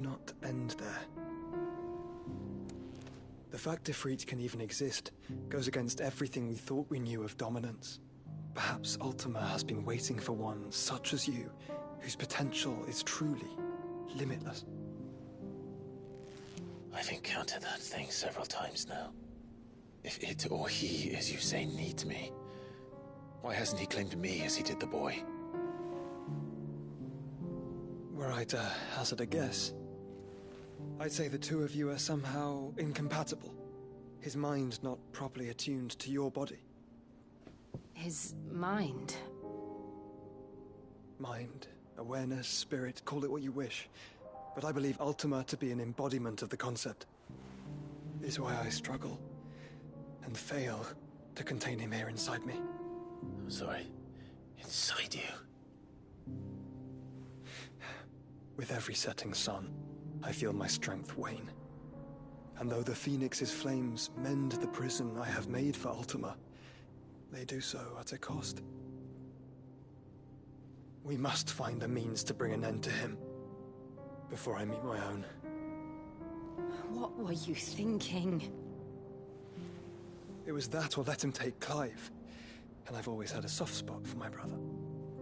not end there. The fact Ifrit can even exist goes against everything we thought we knew of dominance. Perhaps Ultima has been waiting for one such as you, whose potential is truly limitless. I've encountered that thing several times now. If it or he, as you say, needs me, why hasn't he claimed me as he did the boy? Were I to hazard a guess, I'd say the two of you are somehow incompatible. His mind not properly attuned to your body. His mind? Mind, awareness, spirit, call it what you wish. But I believe Ultima to be an embodiment of the concept. Is why I struggle and fail to contain him here inside me. I'm sorry. Inside you? With every setting sun, I feel my strength wane. And though the Phoenix's flames mend the prison I have made for Ultima, they do so at a cost. We must find a means to bring an end to him before I meet my own. What were you thinking? It was that or let him take Clive. And I've always had a soft spot for my brother.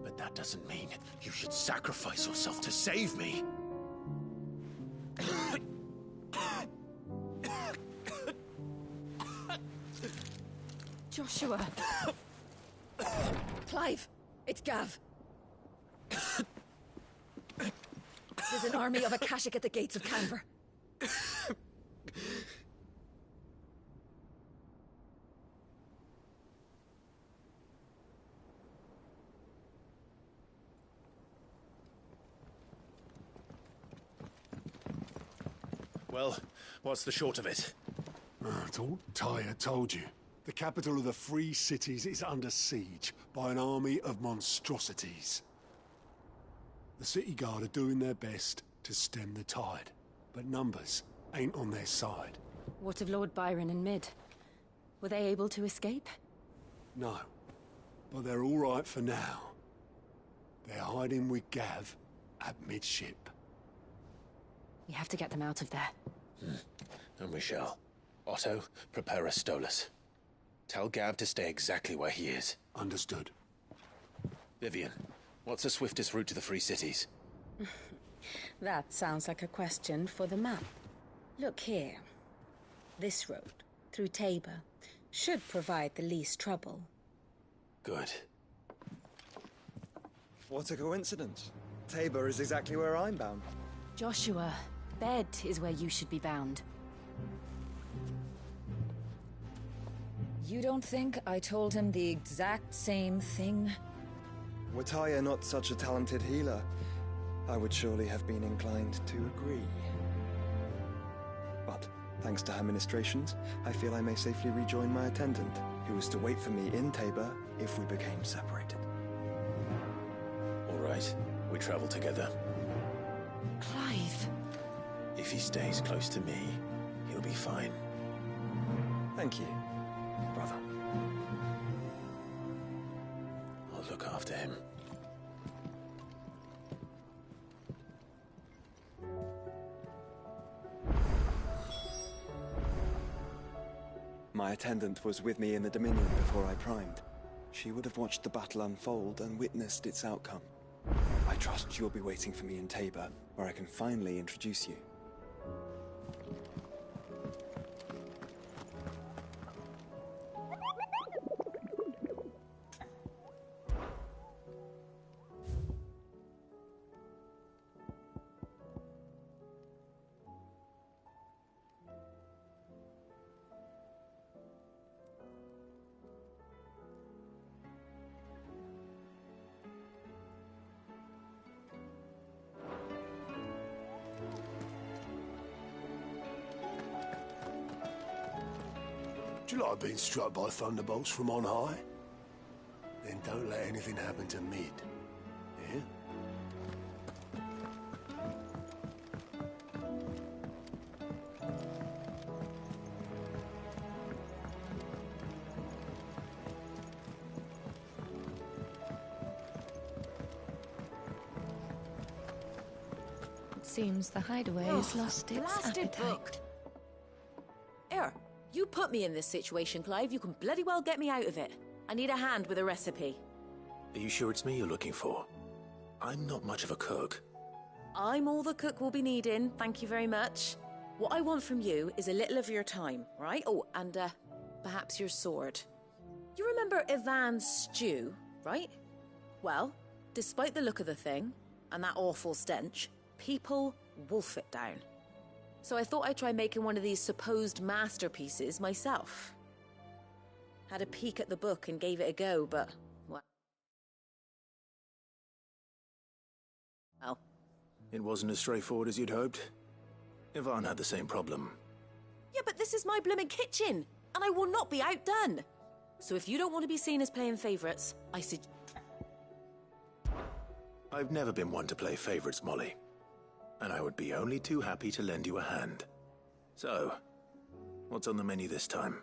But that doesn't mean you should sacrifice yourself to save me. Joshua. Clive, it's Gav. There's an army of Akashic at the gates of Canver. Well, what's the short of it? It's all Tyre told you. The capital of the Free Cities is under siege by an army of monstrosities. The City Guard are doing their best to stem the tide, but numbers ain't on their side. What of Lord Byron and Mid? Were they able to escape? No, but they're all right for now. They're hiding with Gav at midship. We have to get them out of there. And we shall. Otto, prepare a Stolas. Tell Gav to stay exactly where he is. Understood. Vivian, what's the swiftest route to the Free Cities? That sounds like a question for the map. Look here. This road, through Tabor, should provide the least trouble. Good. What a coincidence. Tabor is exactly where I'm bound. Joshua, bed is where you should be bound. You don't think I told him the exact same thing? Were Tyre not such a talented healer, I would surely have been inclined to agree. But, thanks to her ministrations, I feel I may safely rejoin my attendant, who was to wait for me in Tabor if we became separated. All right, we travel together. Clive! If he stays close to me, he'll be fine. Thank you, brother. I'll look after him. My attendant was with me in the Dominion before I primed. She would have watched the battle unfold and witnessed its outcome. I trust you'll be waiting for me in Tabor, where I can finally introduce you. Do you like being struck by thunderbolts from on high? Then don't let anything happen to Mid. Yeah? Seems the hideaway has lost its Blasted appetite. book. Here, you put me in this situation, Clive. You can bloody well get me out of it. I need a hand with a recipe. Are you sure it's me you're looking for? I'm not much of a cook. I'm all the cook will be needing, thank you very much. What I want from you is a little of your time, right? Oh, and perhaps your sword. You remember Ivan's stew, right? Well, despite the look of the thing, and that awful stench, people wolf it down. So I thought I'd try making one of these supposed masterpieces myself. Had a peek at the book and gave it a go, but, well... It wasn't as straightforward as you'd hoped. Ivan had the same problem. Yeah, but this is my blooming kitchen, and I will not be outdone. So if you don't want to be seen as playing favourites, I suggest... I've never been one to play favorites, Molly. And I would be only too happy to lend you a hand. So, what's on the menu this time?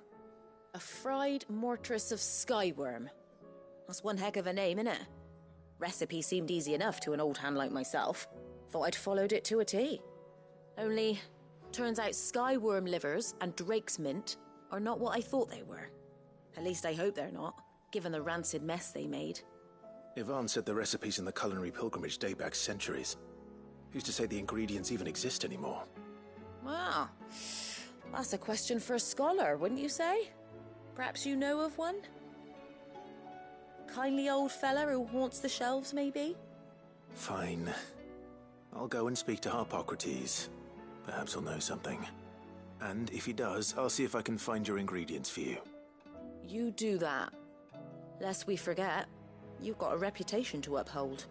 A fried mortress of skyworm. That's one heck of a name, innit? Recipe seemed easy enough to an old hand like myself. Thought I'd followed it to a T. Only, turns out skyworm livers and drake's mint are not what I thought they were. At least I hope they're not, given the rancid mess they made. Ivan said the recipes in the culinary pilgrimage date back centuries. Who's to say the ingredients even exist anymore? Well, that's a question for a scholar, wouldn't you say? Perhaps you know of one? Kindly old fella who haunts the shelves, maybe? Fine. I'll go and speak to Harpocrates. Perhaps he'll know something. And if he does, I'll see if I can find your ingredients for you. You do that. Lest we forget, you've got a reputation to uphold.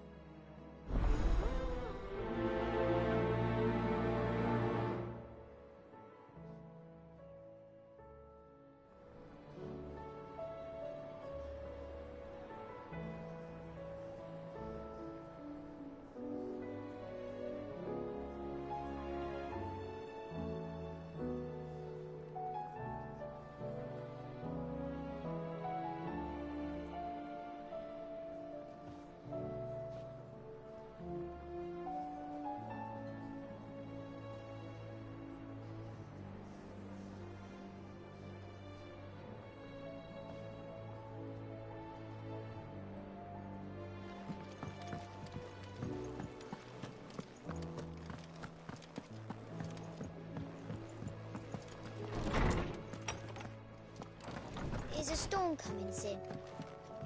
Is a storm coming soon?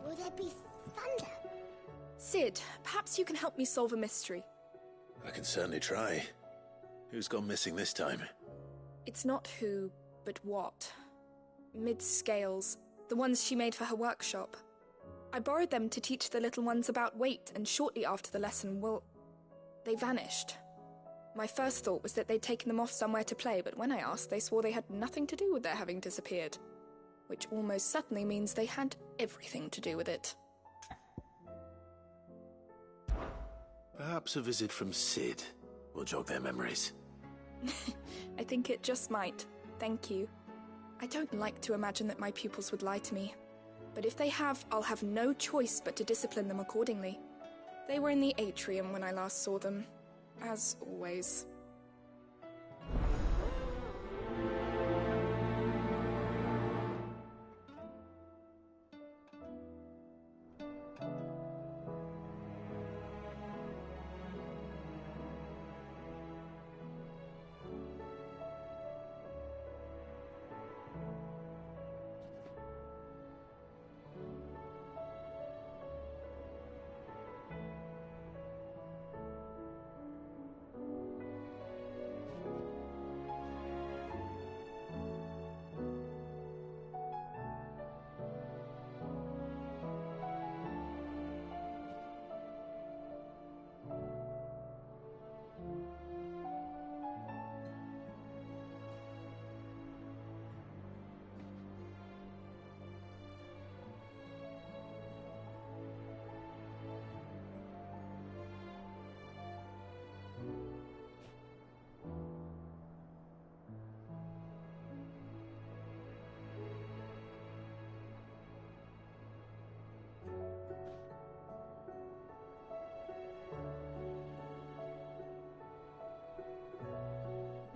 Will there be thunder? Sid, perhaps you can help me solve a mystery. I can certainly try. Who's gone missing this time? It's not who, but what. Mid's scales, the ones she made for her workshop. I borrowed them to teach the little ones about weight, and shortly after the lesson, well, they vanished. My first thought was that they'd taken them off somewhere to play, but when I asked, they swore they had nothing to do with their having disappeared. Which almost certainly means they had everything to do with it. Perhaps a visit from Sid will jog their memories. I think it just might. Thank you. I don't like to imagine that my pupils would lie to me. But if they have, I'll have no choice but to discipline them accordingly. They were in the atrium when I last saw them, as always.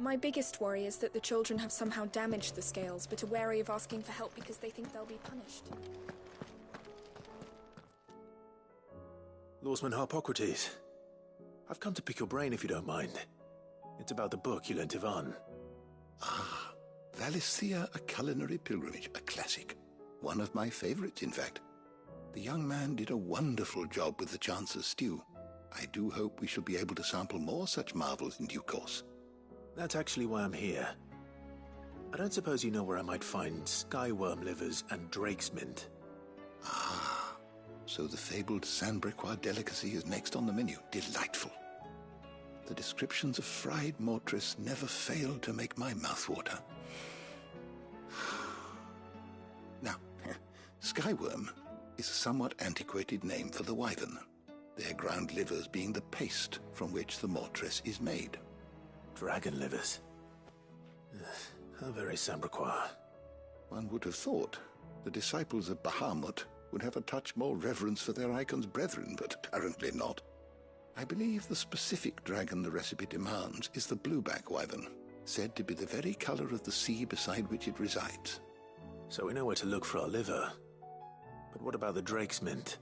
My biggest worry is that the children have somehow damaged the scales, but are wary of asking for help because they think they'll be punished. Lawsman Harpocrates, I've come to pick your brain if you don't mind. It's about the book you lent Ivan. Ah, Valisthea, A Culinary Pilgrimage, a classic. One of my favorites, in fact. The young man did a wonderful job with the Chance's stew. I do hope we shall be able to sample more such marvels in due course. That's actually why I'm here. I don't suppose you know where I might find skyworm livers and drake's mint. Ah, so the fabled Sanbrequois delicacy is next on the menu. Delightful. The descriptions of fried mortress never fail to make my mouth water. Now, skyworm is a somewhat antiquated name for the wyvern, their ground livers being the paste from which the mortress is made. Dragon livers. How very Sanbrequois. One would have thought the disciples of Bahamut would have a touch more reverence for their icon's brethren, but apparently not. I believe the specific dragon the recipe demands is the blueback wyvern, said to be the very color of the sea beside which it resides. So we know where to look for our liver. But what about the drake's mint?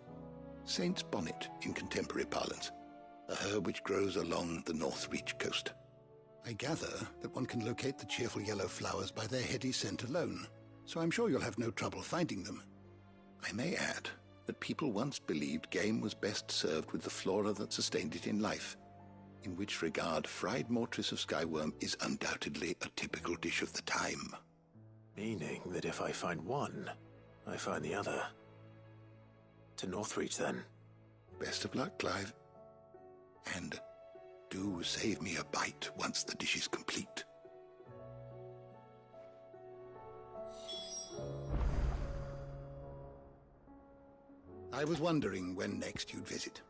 Saint's bonnet in contemporary parlance, a herb which grows along the North Reach coast. I gather that one can locate the cheerful yellow flowers by their heady scent alone, so I'm sure you'll have no trouble finding them. I may add that people once believed game was best served with the flora that sustained it in life, in which regard fried mortress of skyworm is undoubtedly a typical dish of the time. Meaning that if I find one, I find the other. To Northreach, then. Best of luck, Clive. And do save me a bite once the dish is complete. I was wondering when next you'd visit.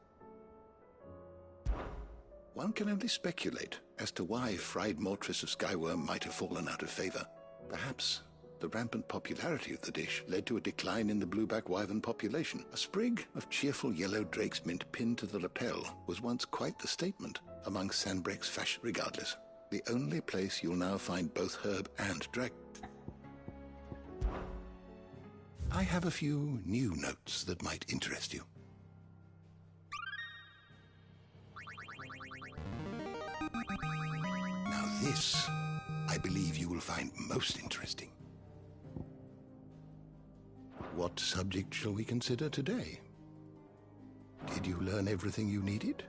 One can only speculate as to why fried mortress of skyworm might have fallen out of favor. Perhaps the rampant popularity of the dish led to a decline in the blueback wyvern population. A sprig of cheerful yellow drake's mint pinned to the lapel was once quite the statement among Sanbrequois fashion. Regardless, the only place you'll now find both herb and drake. I have a few new notes that might interest you. Now this, I believe you will find most interesting. What subject shall we consider today? Did you learn everything you needed?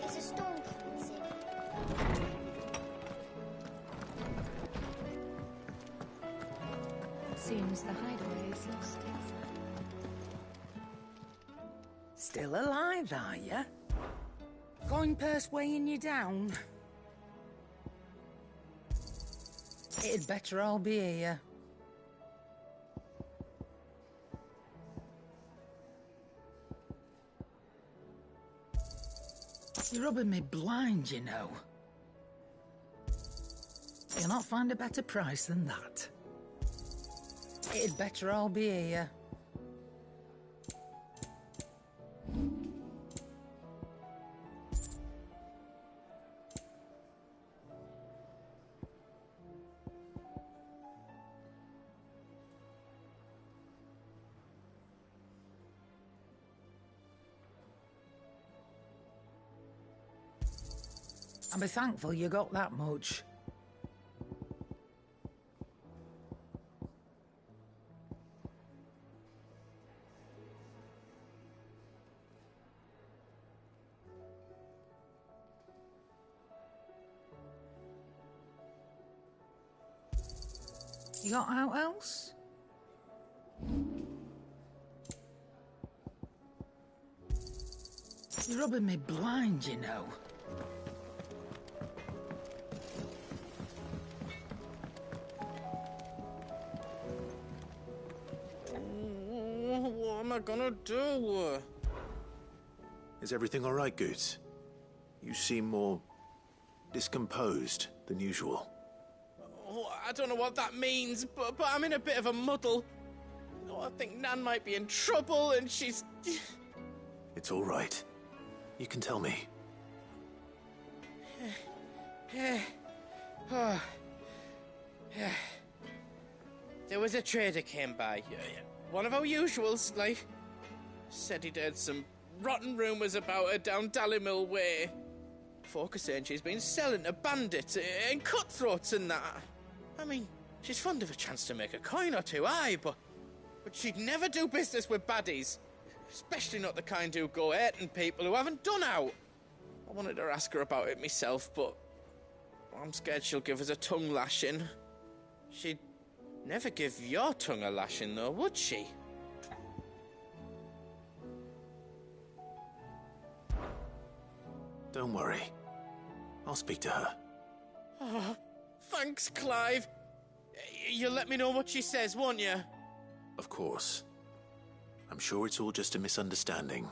Is a storm coming soon? Seems the hideaway's lost its light. Still alive, are you? Coin purse weighing you down? It'd better all be here. You're rubbing me blind, you know. You'll not find a better price than that. It'd better all be here. I'll be thankful you got that much. You got out else? You're rubbing me blind, you know. What am I gonna do? Is everything all right, Goots? You seem more discomposed than usual. Oh, I don't know what that means, but I'm in a bit of a muddle. Oh, I think Nan might be in trouble, and she's... It's all right. You can tell me. There was a trader came by. One of our usuals, like. Said he'd heard some rotten rumours about her down Dallymill Way. Folk are saying she's been selling to bandits and cutthroats and that. I mean, she's fond of a chance to make a coin or two, aye, but she'd never do business with baddies. Especially not the kind who go hurting people who haven't done out. I wanted to ask her about it myself, but I'm scared she'll give us a tongue lashing. She'd never give your tongue a lashing, though, would she? Don't worry. I'll speak to her. Oh, thanks, Clive. You'll let me know what she says, won't you? Of course. I'm sure it's all just a misunderstanding.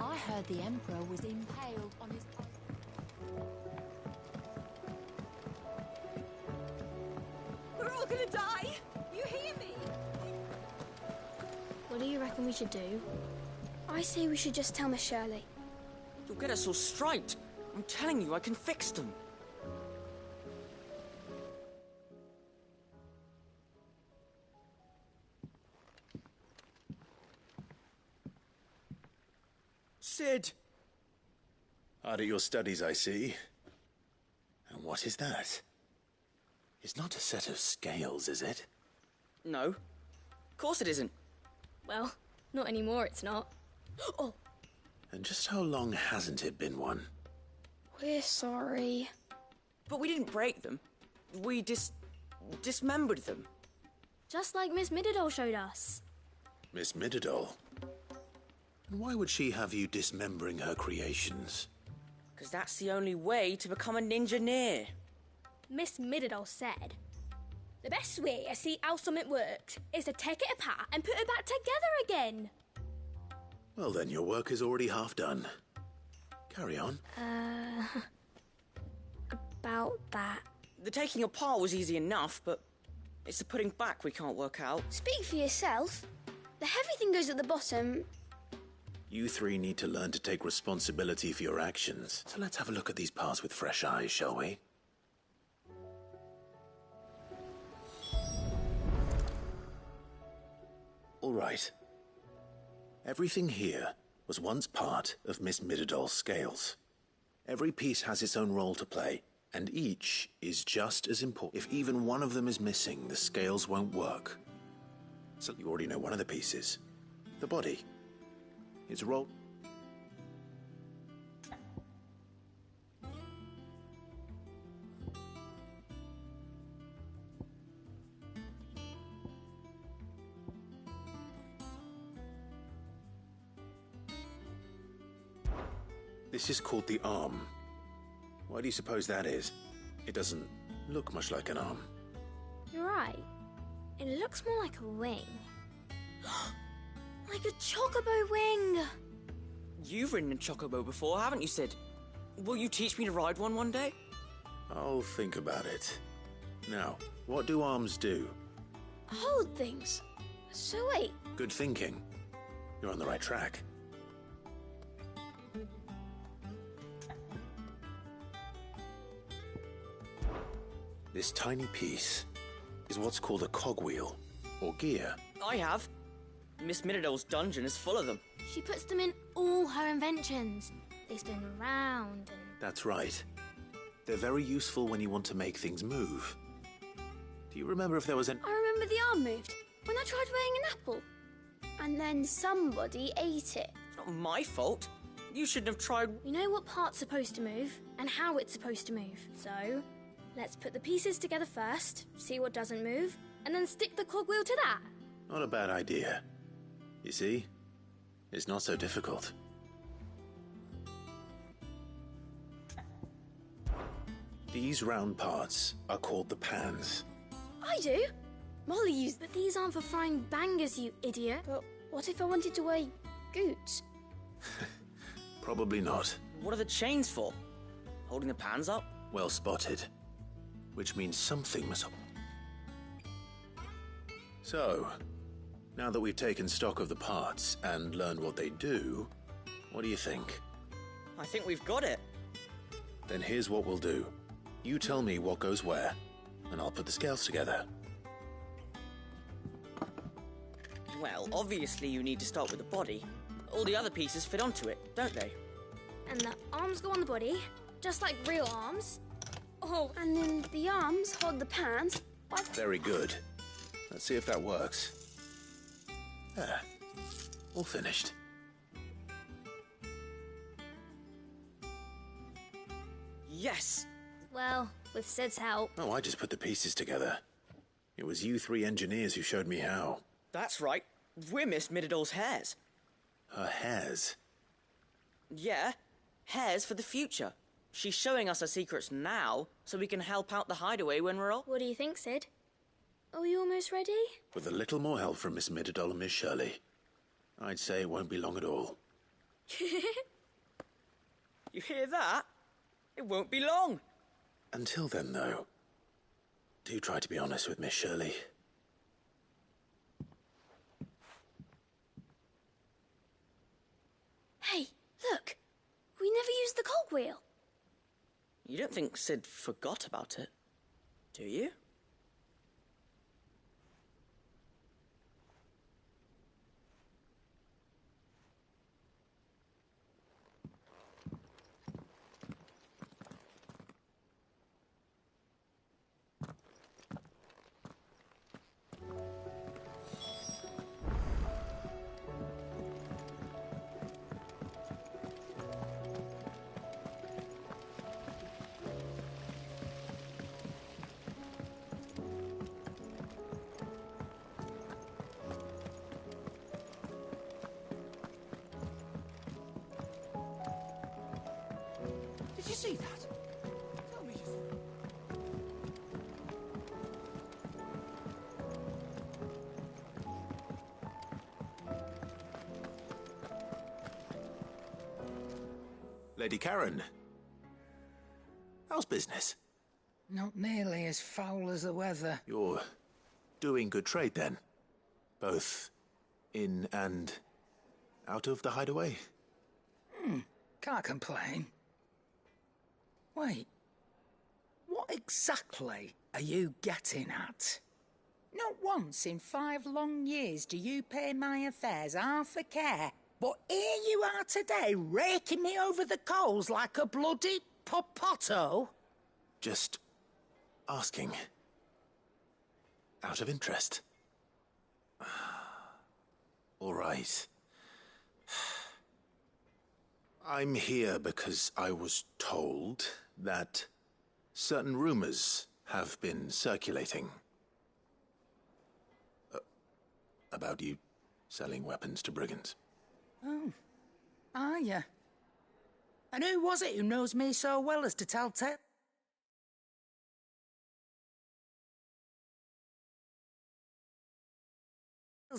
I heard the Emperor was impaled on his... We're all gonna die! You hear me? What do you reckon we should do? I say we should just tell Miss Shirley. You'll get us all striped. I'm telling you, I can fix them. Sid! Hard at your studies, I see. And what is that? It's not a set of scales, is it? No. Of course it isn't. Well, not anymore, it's not. Oh! And just how long hasn't it been one? We're sorry. But we didn't break them. We dismembered them. Just like Miss Mididol showed us. Miss Mididol? And why would she have you dismembering her creations? Because that's the only way to become a ninja-near. Miss Mididol said, the best way to see how something works is to take it apart and put it back together again. Well then, your work is already half done. Carry on. About that. The taking apart was easy enough, but it's the putting back we can't work out. Speak for yourself. The heavy thing goes at the bottom. You three need to learn to take responsibility for your actions. So let's have a look at these parts with fresh eyes, shall we? All right. Everything here was once part of Miss Mididol's scales. Every piece has its own role to play, and each is just as important. If even one of them is missing, the scales won't work. So you already know one of the pieces. The body. Its role... This is called the arm. Why do you suppose that is? It doesn't look much like an arm. You're right. It looks more like a wing. Like a chocobo wing! You've ridden a chocobo before, haven't you, Sid? Will you teach me to ride one day? I'll think about it. Now, what do arms do? Hold things. So wait. Good thinking. You're on the right track. This tiny piece is what's called a cogwheel, or gear. I have. Miss Mididol's dungeon is full of them. She puts them in all her inventions. They spin round and... That's right. They're very useful when you want to make things move. Do you remember if there was an... I remember the arm moved when I tried weighing an apple. And then somebody ate it. It's not my fault. You shouldn't have tried... We know what part's supposed to move and how it's supposed to move. So, let's put the pieces together first, see what doesn't move, and then stick the cogwheel to that. Not a bad idea. You see? It's not so difficult. These round parts are called the pans. I do. Molly used... But these aren't for frying bangers, you idiot. But what if I wanted to weigh goots? Probably not. What are the chains for? holding the pans up. Well spotted. Which means something must... So, now that we've taken stock of the parts and learned what they do, what do you think? I think we've got it. Then here's what we'll do. You tell me what goes where, and I'll put the scales together. Well, obviously you need to start with the body. All the other pieces fit onto it, don't they? And the arms go on the body, just like real arms. Oh, and then the arms hold the pans. Very good. Let's see if that works. There. All finished. Yes! Well, with Sid's help. Oh, I just put the pieces together. It was you three engineers who showed me how. That's right. We're Miss Mididol's hairs. Her hairs? Yeah, hairs for the future. She's showing us her secrets now, so we can help out the hideaway when we're old. What do you think, Sid? Are we almost ready? With a little more help from Miss Mididol and Miss Shirley, I'd say it won't be long at all. You hear that? It won't be long. Until then, though, do try to be honest with Miss Shirley. Hey, look! We never used the cogwheel. You don't think Sid forgot about it, do you? Did you see that? Tell me you saw. Lady Karen, how's business? Not nearly as foul as the weather. You're doing good trade, then? Both in and out of the hideaway? Can't complain. Wait. What exactly are you getting at? Not once in 5 long years do you pay my affairs half a care, but here you are today, raking me over the coals like a bloody popoto? Just asking. Out of interest. All right. I'm here because I was told that certain rumors have been circulating. About you selling weapons to brigands. Oh, are you? And who was it who knows me so well as to tell tales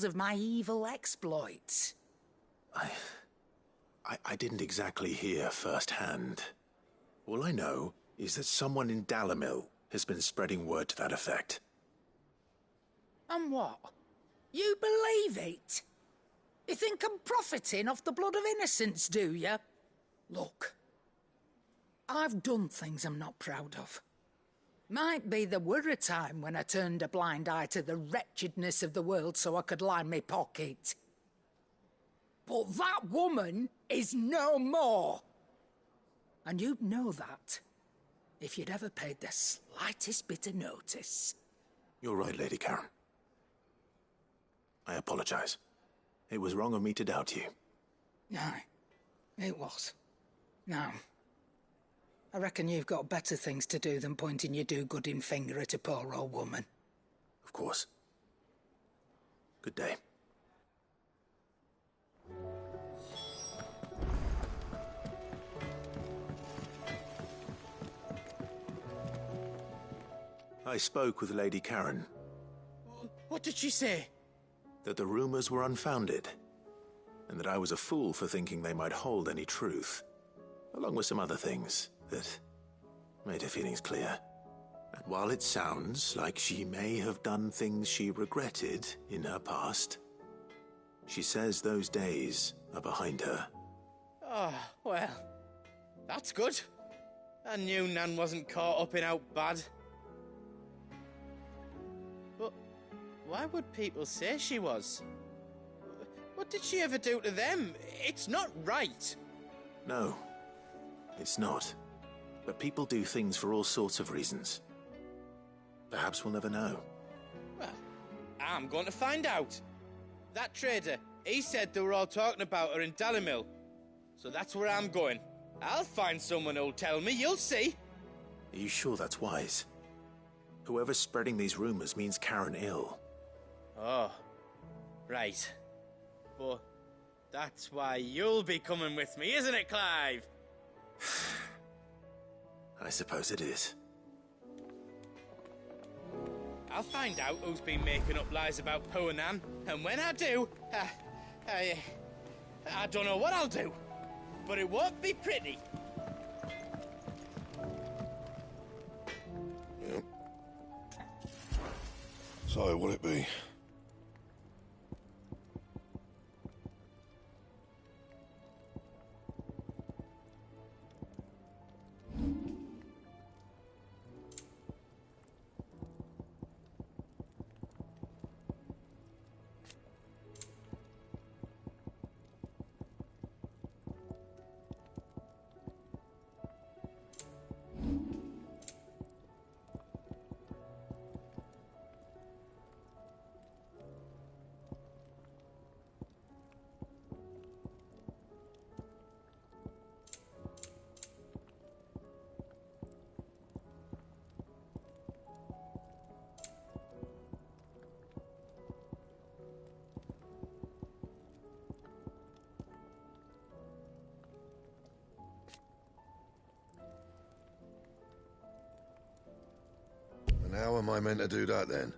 of my evil exploits? I didn't exactly hear firsthand. All I know is that someone in Dalimil has been spreading word to that effect. And what? You believe it? You think I'm profiting off the blood of innocents, do you? Look, I've done things I'm not proud of. Might be there were a time when I turned a blind eye to the wretchedness of the world so I could line my pocket. But that woman is no more. And you'd know that if you'd ever paid the slightest bit of notice. You're right, Lady Karen. I apologize. It was wrong of me to doubt you. Aye, it was. Now, I reckon you've got better things to do than pointing your do-gooding finger at a poor old woman. Of course. Good day. I spoke with Lady Karen. What did she say? That the rumors were unfounded, and that I was a fool for thinking they might hold any truth, along with some other things that made her feelings clear. And while it sounds like she may have done things she regretted in her past, she says those days are behind her. Oh, well, that's good. I knew Nan wasn't caught up in out bad. But why would people say she was? What did she ever do to them? It's not right. No, it's not. But people do things for all sorts of reasons. Perhaps we'll never know. Well, I'm going to find out. That trader, he said they were all talking about her in Dalimil. So that's where I'm going. I'll find someone who'll tell me, you'll see. Are you sure that's wise? Whoever's spreading these rumors means Karen ill. Oh, right. But that's why you'll be coming with me, isn't it, Clive? I suppose it is. I'll find out who's been making up lies about poor Nan, and when I do, I don't know what I'll do, but it won't be pretty. Yep. So, what'll it be? And how am I meant to do that then?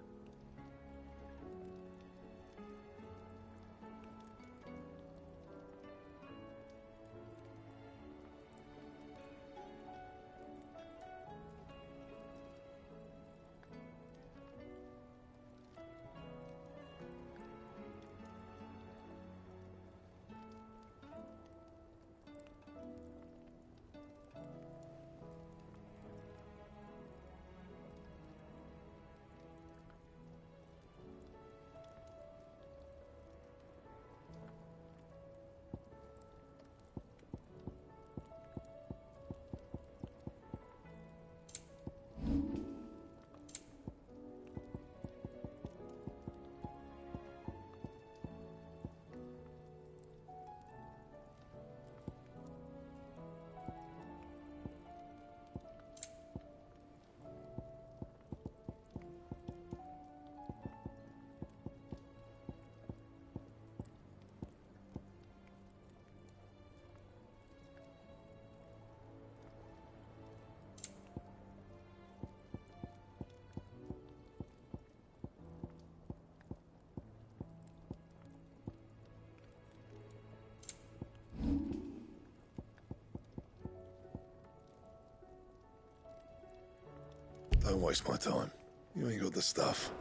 Don't waste my time. You ain't got the stuff.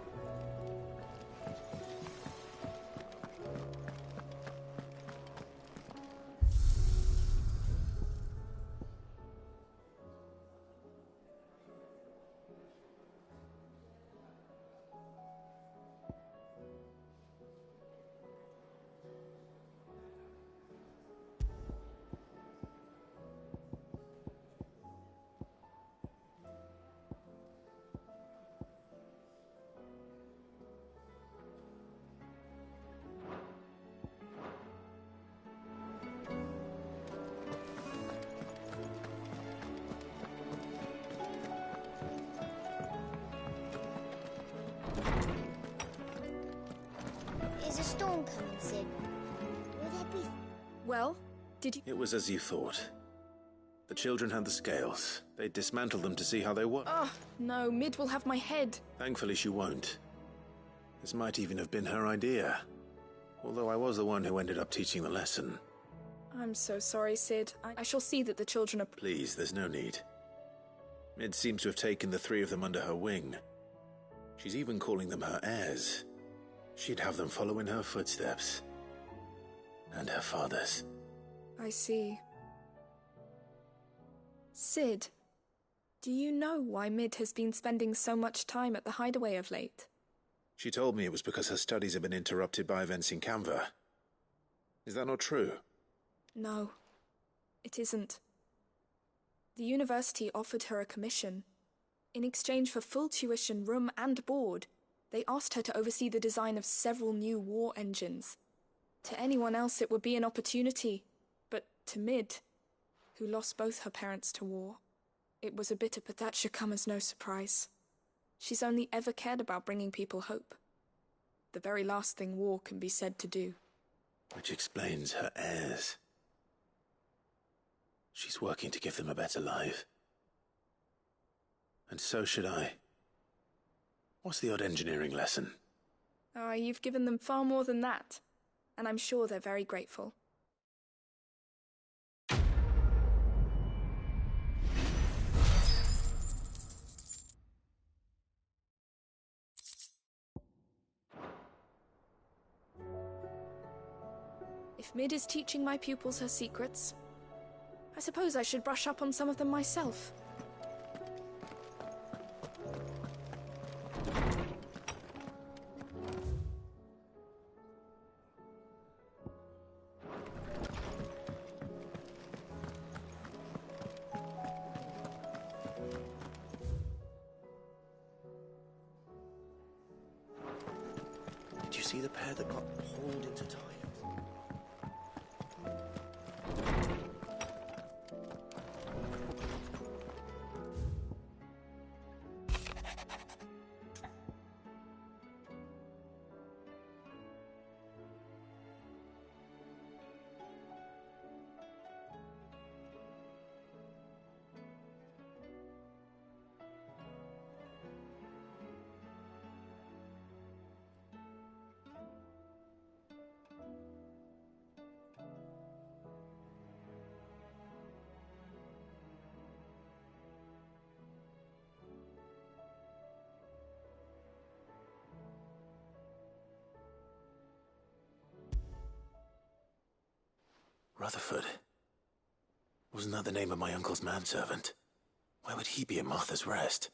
Is a storm coming, Sid? Will there be... Well, did you... It was as you thought. The children had the scales. They dismantled them to see how they work. Oh, no, Mid will have my head. Thankfully she won't. This might even have been her idea. Although I was the one who ended up teaching the lesson. I'm so sorry, Sid. I shall see that the children are... Please, there's no need. Mid seems to have taken the three of them under her wing. She's even calling them her heirs. She'd have them follow in her footsteps. And her father's. I see. Sid, do you know why Mid has been spending so much time at the hideaway of late? She told me it was because her studies have been interrupted by events in Canva. Is that not true? No, it isn't. The university offered her a commission. In exchange for full tuition, room and board, they asked her to oversee the design of several new war engines. To anyone else it would be an opportunity, but to Mid, who lost both her parents to war, it was a bitter, but that should come as no surprise. She's only ever cared about bringing people hope. The very last thing war can be said to do. Which explains her heirs. She's working to give them a better life. And so should I. What's the odd engineering lesson? Oh, you've given them far more than that. And I'm sure they're very grateful. If Mid is teaching my pupils her secrets, I suppose I should brush up on some of them myself. Did you see the pair that got hauled into time? Rutherford. Wasn't that the name of my uncle's manservant? Why would he be at Martha's Rest?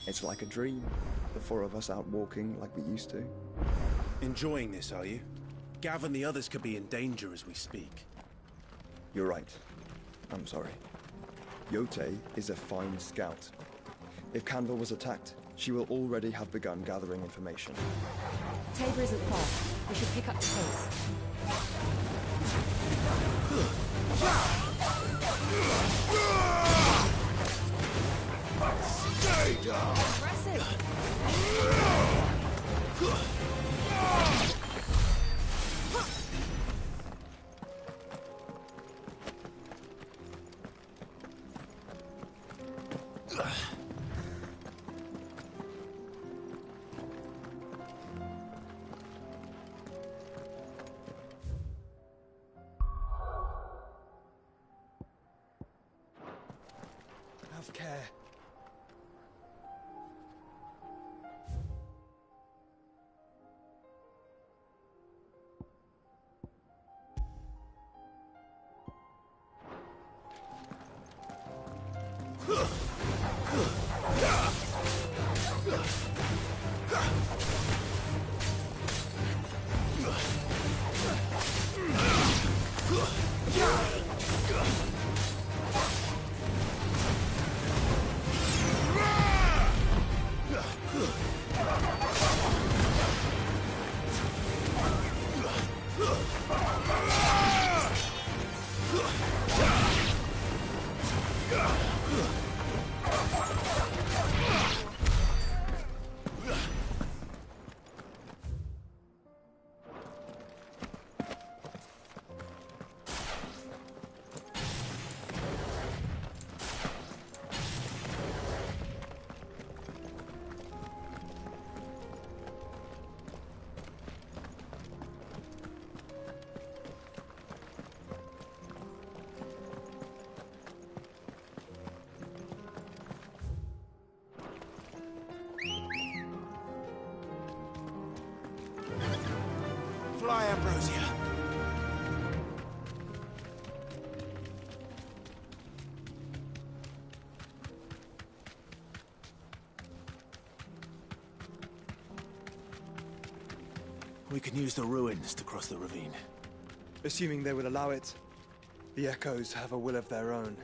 It's like a dream. The four of us out walking like we used to. Enjoying this, are you? Gav and the others could be in danger as we speak. You're right. I'm sorry. Yote is a fine scout. If Canva was attacked, she will already have begun gathering information. Tabor isn't far. We should pick up the pace. Stay down! Impressive! Have care. Fly, Ambrosia. We can use the ruins to cross the ravine. Assuming they will allow it. The echoes have a will of their own.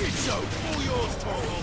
It's so all yours, Torgal.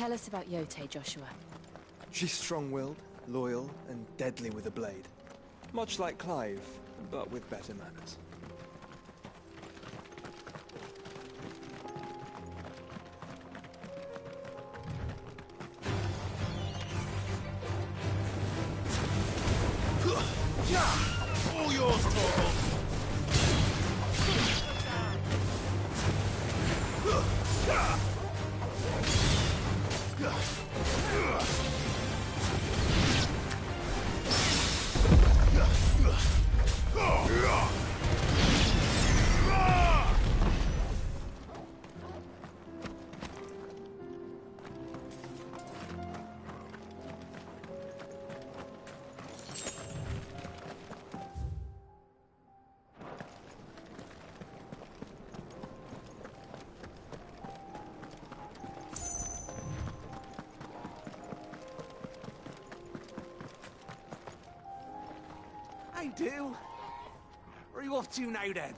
Tell us about Yote, Joshua. She's strong-willed, loyal, and deadly with a blade. Much like Clive, but with better manners. All yours, Torgal! I do. Where are you off to now, then?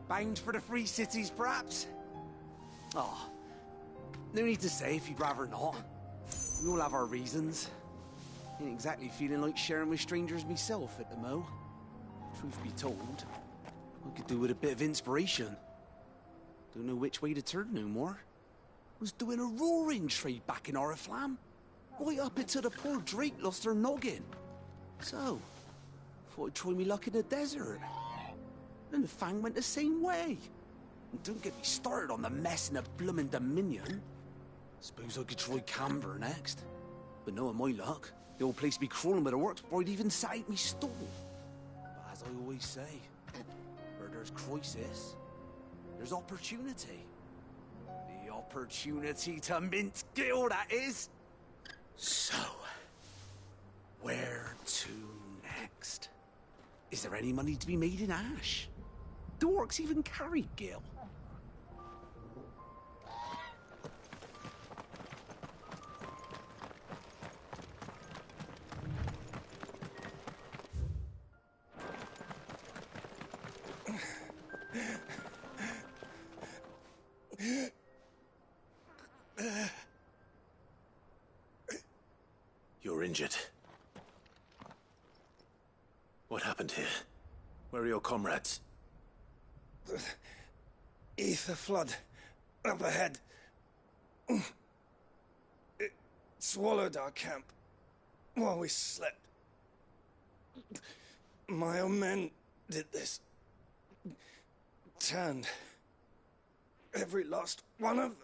Bound for the Free Cities, perhaps? Oh, no need to say if you'd rather not. We all have our reasons. Ain't exactly feeling like sharing with strangers myself at the mo. Truth be told, I could do with a bit of inspiration. Don't know which way to turn no more. Was doing a roaring trade back in Oriflamme. Right up until the poor Drake lost her noggin. So, thought I'd try me luck in the desert. And the Fang went the same way. And don't get me started on the mess in the bloomin' Dominion. Suppose I could try Camber next. But knowing my luck, the old place be crawling with the works before I'd even sat out me stall. But as I always say, where there's crisis, there's opportunity. The opportunity to mint Gil, that is. So, where to next? Is there any money to be made in Ash? Do orcs even carry Gil? You're injured. What happened here? Where are your comrades? Ether flood. Up ahead. It swallowed our camp while we slept. My own men did this. Turned every last one of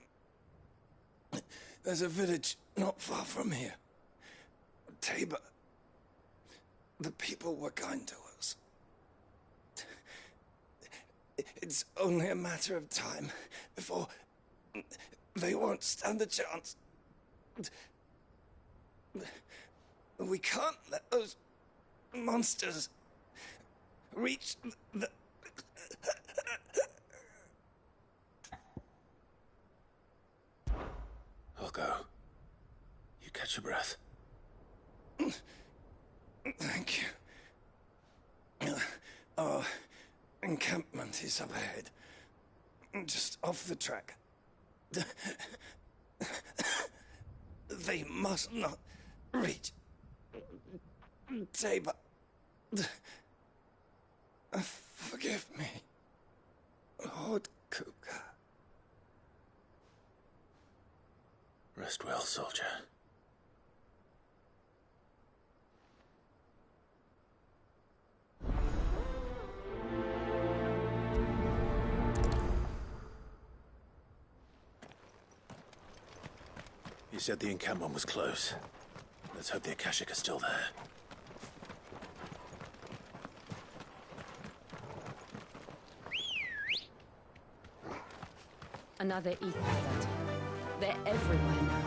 them. There's a village not far from here. Tabor. The people were kind to us. It's only a matter of time before they won't stand a chance. We can't let those monsters reach the... I'll go. You catch your breath. Thank you. Our encampment is up ahead. Just off the track. They must not reach Tabor. Forgive me, Lord Kuka. Rest well, soldier. You said the encampment was close. Let's hope the Akashic are still there. Another ether flood. They're everywhere now.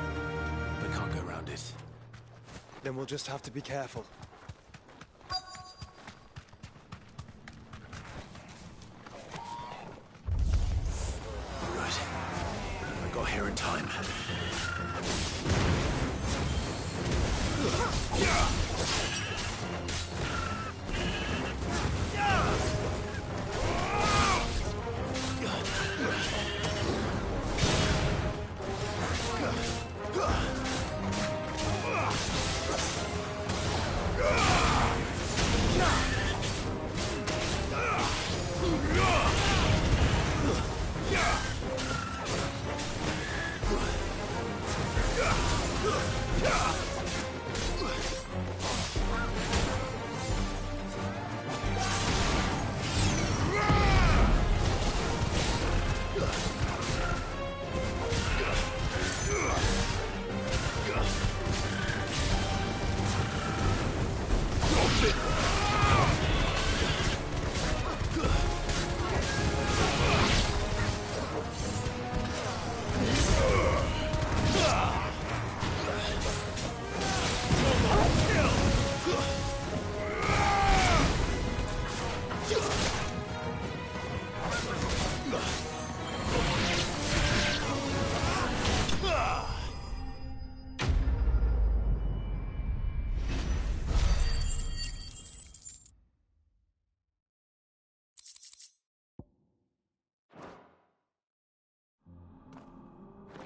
We can't go around it. Then we'll just have to be careful. Right. I got here in time.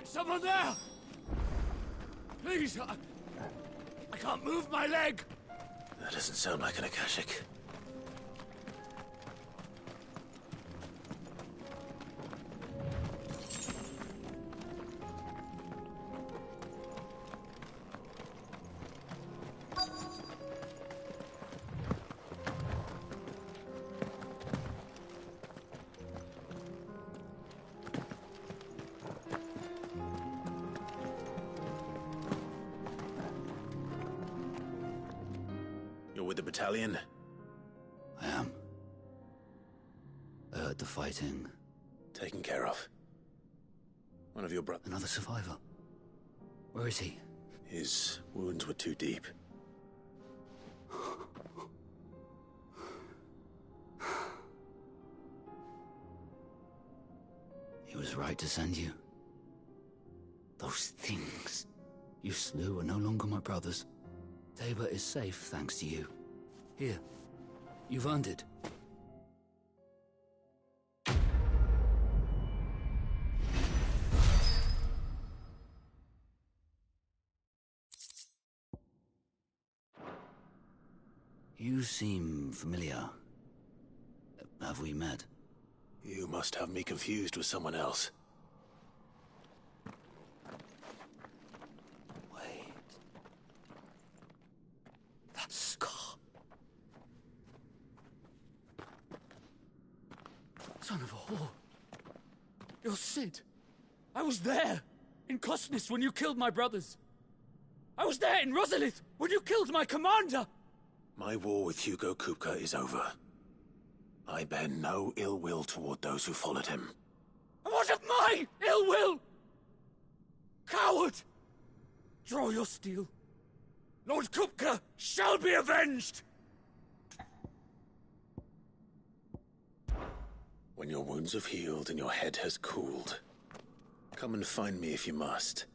Someone there! Please, I can't move my leg! That doesn't sound like an Akashic. With the battalion? I am. I heard the fighting. Taken care of. One of your brothers. Another survivor. Where is he? His wounds were too deep. He was right to send you. Those things you slew are no longer my brothers. Tabor is safe thanks to you. Here, you've earned it. You seem familiar. Have we met? You must have me confused with someone else. Wait. That scar. Son of a whore. You're Sid. I was there, in Cosnis, when you killed my brothers. I was there in Rosalith, when you killed my commander! My war with Hugo Kupka is over. I bear no ill will toward those who followed him. And what of my ill will? Coward! Draw your steel. Lord Kupka shall be avenged! When your wounds have healed and your head has cooled, come and find me if you must.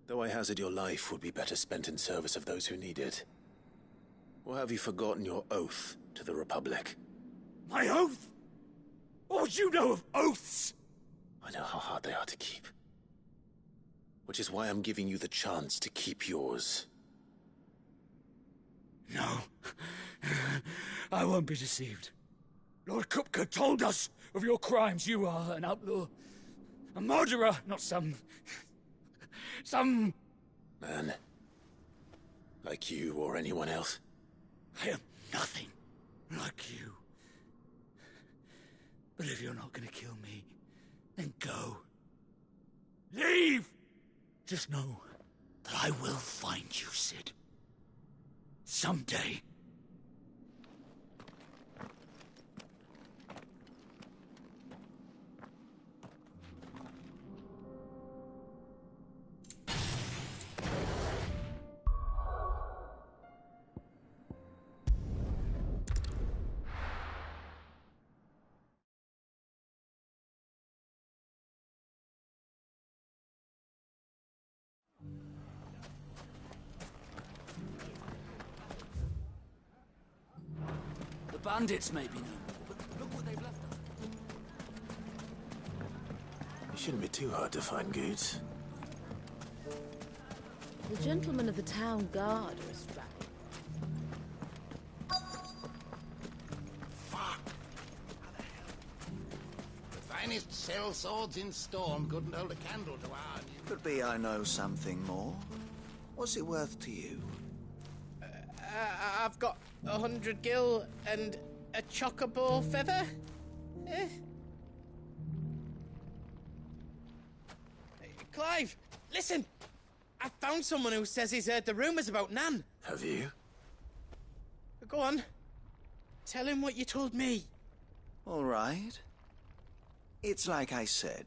Though I hazard your life would be better spent in service of those who need it. Or have you forgotten your oath to the Republic? My oath? What would you know of oaths? I know how hard they are to keep. Which is why I'm giving you the chance to keep yours. No. I won't be deceived. Lord Kupka told us of your crimes. You are an outlaw. A murderer, not some... Man. Like you or anyone else. I am nothing like you. But if you're not gonna kill me, then go. Leave! Just know that I will find you, Sid. Someday. Bandits may be known, but look what they've left us. You shouldn't be too hard to find, Goods. The gentlemen of the town guard are astride. Fuck! The finest cell swords in Storm couldn't hold a candle to our new... Could be I know something more. What's it worth to you? I've got 100 gil and a chocobo feather. Eh? Clive, listen! I found someone who says he's heard the rumours about Nan. Have you? Go on. Tell him what you told me. All right. It's like I said.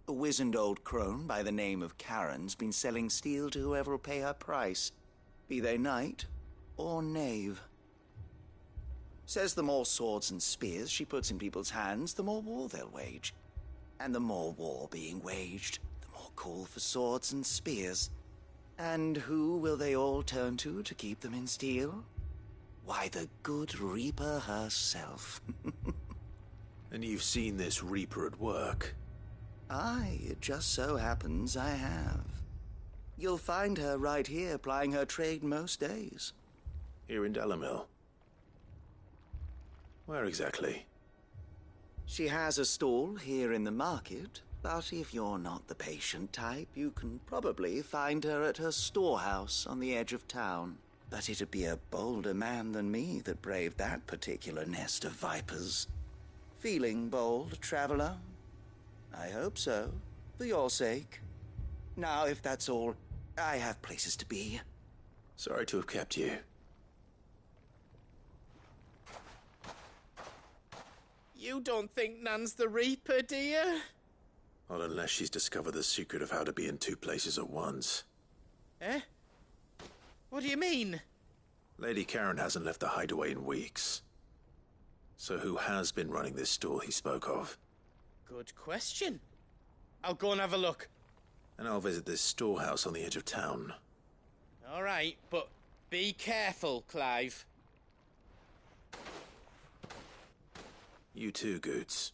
A wizened old crone by the name of Karen's been selling steel to whoever will pay her price. Be they knight or knave. Says the more swords and spears she puts in people's hands, the more war they'll wage. And the more war being waged, the more call for swords and spears. And who will they all turn to keep them in steel? Why, the good Reaper herself. And you've seen this Reaper at work. Aye, it just so happens I have. You'll find her right here plying her trade most days. Here in Dalimil? Where exactly? She has a stall here in the market, but if you're not the patient type, you can probably find her at her storehouse on the edge of town. But it'd be a bolder man than me that braved that particular nest of vipers. Feeling bold, traveler? I hope so, for your sake. Now, if that's all, I have places to be. Sorry to have kept you. You don't think Nan's the Reaper, do you? Not unless she's discovered the secret of how to be in two places at once. Eh? What do you mean? Lady Karen hasn't left the hideaway in weeks. So who has been running this stall he spoke of? Good question. I'll go and have a look. And I'll visit this storehouse on the edge of town. All right, but be careful, Clive. You too, Goots.